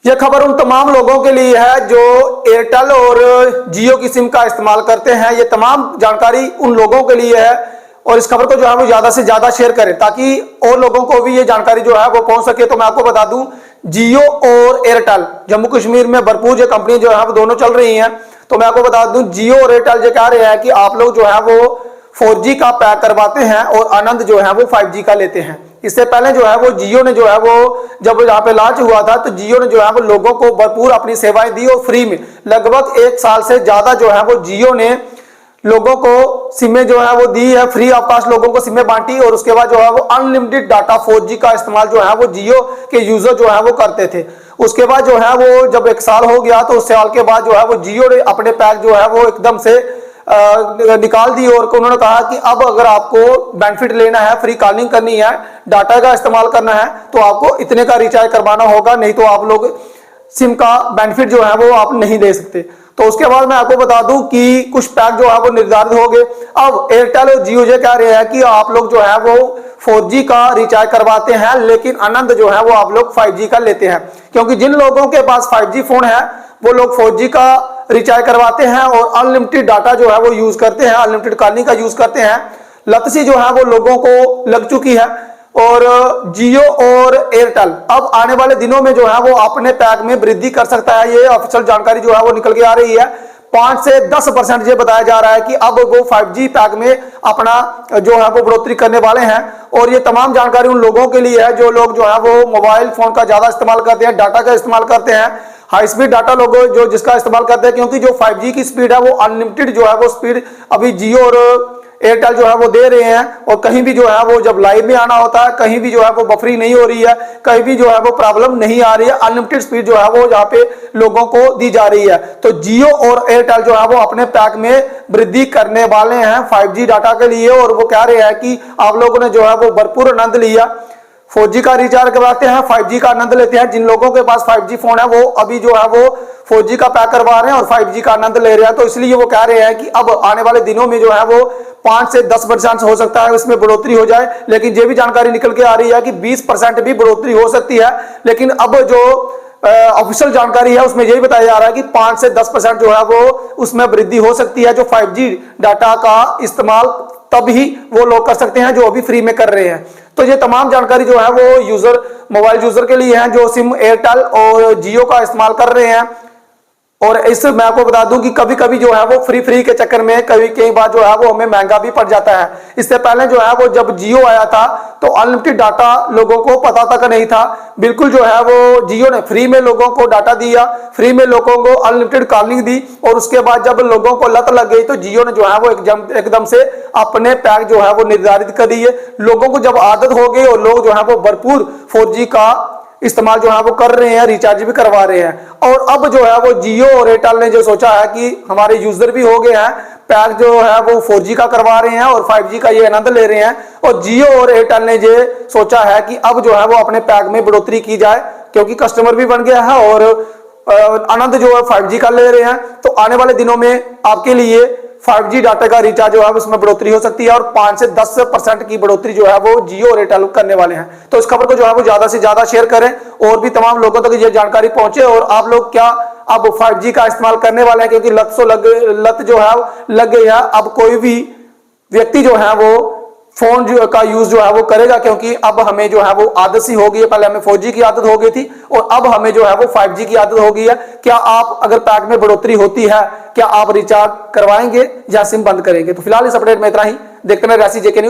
यह खबर उन तमाम लोगों के लिए है जो एयरटेल और जियो की सिम का इस्तेमाल करते हैं। ये तमाम जानकारी उन लोगों के लिए है और इस खबर को जो है वो ज्यादा से ज्यादा शेयर करें ताकि और लोगों को भी ये जानकारी जो है वो पहुंच सके। तो मैं आपको बता दूं, जियो और एयरटेल जम्मू कश्मीर में भरपूर जो कंपनी जो है वो दोनों चल रही हैं। तो मैं आपको बता दूं, जियो और एयरटेल जो कह रहे हैं कि आप लोग जो है वो 4G का पैक करवाते हैं और आनंद जो है वो 5G का लेते हैं। इससे पहले जो है वो जियो ने जो है वो जब यहाँ पे लॉन्च हुआ था तो जियो ने जो है वो लोगों को भरपूर अपनी सेवाएं दी और फ्री में लगभग 1 साल से ज्यादा जो है वो जियो ने लोगों को सिमें जो है वो दी है, फ्री ऑफ कॉस्ट लोगों को सिमें बांटी और उसके बाद जो है वो अनलिमिटेड डाटा 4G का इस्तेमाल जो है वो जियो के यूजर जो है वो करते थे। उसके बाद जो है वो जब 1 साल हो गया तो उस साल के बाद जो है वो जियो ने अपने पैक जो है वो एकदम से निकाल दी और उन्होंने कहा कि अब अगर आपको बेनिफिट लेना है, फ्री कॉलिंग करनी है, डाटा का इस्तेमाल करना है तो आपको इतने का रिचार्ज करवाना होगा, नहीं तो आप लोग सिम का बेनिफिट जो है वो आप नहीं दे सकते। तो उसके बाद मैं आपको बता दूं कि कुछ पैक जो है वो निर्धारित हो गए। अब एयरटेल और जियो जो कह रहे हैं कि आप लोग जो है वो 4G का रिचार्ज करवाते हैं लेकिन आनंद जो है वो आप लोग 5G का लेते हैं, क्योंकि जिन लोगों के पास 5G फोन है वो लोग 4G का रिचार्ज करवाते हैं और अनलिमिटेड डाटा जो है वो यूज करते हैं, अनलिमिटेड कॉलिंग का यूज करते हैं। लत सी जो है वो लोगों को लग चुकी है और जियो और एयरटेल अब आने वाले दिनों में जो है वो अपने पैक में वृद्धि कर सकता है। ये ऑफिशियल जानकारी जो है वो निकल के आ रही है। 5 से 10% ये बताया जा रहा है कि अब वो 5G पैक में अपना जो है वो बढ़ोतरी करने वाले हैं। और ये तमाम जानकारी उन लोगों के लिए है जो लोग जो है वो मोबाइल फोन का ज्यादा इस्तेमाल करते हैं, डाटा का इस्तेमाल करते हैं, हाई स्पीड डाटा लोग जो जिसका इस्तेमाल करते हैं, क्योंकि जो 5G की स्पीड है वो अनलिमिटेड जो है वो स्पीड अभी जियो और एयरटेल जो है वो दे रहे हैं। और कहीं भी जो है वो जब लाइव में आना होता है कहीं भी जो है वो बफरी नहीं हो रही है, कहीं भी जो है वो प्रॉब्लम नहीं आ रही है, अनलिमिटेड स्पीड जो है वो यहाँ पे लोगों को दी जा रही है। तो जियो और एयरटेल जो है वो अपने पैक में वृद्धि करने वाले हैं 5G डाटा के लिए और वो कह रहे हैं कि आप लोगों ने जो है वो भरपूर आनंद लिया, 4G का रिचार्ज करवाते हैं, 5G का आनंद लेते हैं। जिन लोगों के पास 5G फोन है वो अभी जो है वो 4G का पैक करवा रहे हैं और 5G का आनंद ले रहे हैं। तो इसलिए वो कह रहे हैं कि अब आने वाले दिनों में जो है वो 5 से 10% हो सकता है इसमें बढ़ोतरी हो जाए। लेकिन ये भी जानकारी निकल के आ रही है कि 20% भी बढ़ोतरी हो सकती है। लेकिन अब जो ऑफिशियल जानकारी है उसमें यही बताया जा रहा है कि 5 से 10% जो है वो उसमें वृद्धि हो सकती है। जो 5G डाटा का इस्तेमाल तब ही वो लोग कर सकते हैं जो अभी फ्री में कर रहे हैं। तो ये तमाम जानकारी जो है वो यूजर मोबाइल यूजर के लिए है जो सिम एयरटेल और जियो का इस्तेमाल कर रहे हैं। और इस मैं आपको बता दूं कि कभी कभी जो है वो फ्री के चक्कर में कई बार जो है वो हमें महंगा भी पड़ जाता है। इससे पहले जो है वो जब जियो आया था तो अनलिमिटेड डाटा लोगों को पता तक नहीं था, बिल्कुल जो है वो जियो ने फ्री में लोगों को डाटा दिया, फ्री में लोगों को अनलिमिटेड कॉलिंग दी और उसके बाद जब लोगों को लत लग गई तो जियो ने जो है वो एकदम से अपने पैक जो है वो निर्धारित कर दिए। लोगों को जब आदत हो गई और लोग जो है वो भरपूर 4G का इस्तेमाल जो है वो कर रहे हैं, रिचार्ज भी करवा रहे हैं। और अब जो है वो जियो और एयरटेल ने जो सोचा है कि हमारे यूजर भी हो गए हैं, पैक जो है वो 4G का करवा रहे हैं और 5G का ये आनंद ले रहे हैं। और जियो और एयरटेल ने ये सोचा है कि अब जो है वो अपने पैक में बढ़ोतरी की जाए, क्योंकि कस्टमर भी बन गया है और आनंद जो है 5G का ले रहे हैं। तो आने वाले दिनों में आपके लिए 5G डाटा का रिचार्ज जो है उसमें बढ़ोतरी हो सकती है और 5 से 10% की बढ़ोतरी जो है वो जियो और एयरटेल करने वाले हैं। तो इस खबर को जो है वो ज्यादा से ज्यादा शेयर करें और भी तमाम लोगों तक ये जानकारी पहुंचे। और आप लोग क्या अब 5G का इस्तेमाल करने वाले हैं, क्योंकि लत जो है लग गई है। अब कोई भी व्यक्ति जो है वो फोन का यूज जो है वो करेगा, क्योंकि अब हमें जो है वो आदत सी हो गई है। पहले हमें 4G की आदत हो गई थी और अब हमें जो है वो 5G की आदत हो गई है। क्या आप अगर पैक में बढ़ोतरी होती है क्या आप रिचार्ज करवाएंगे या सिम बंद करेंगे? तो फिलहाल इस अपडेट में इतना ही। देखते हैं रेसी जेके न्यूज।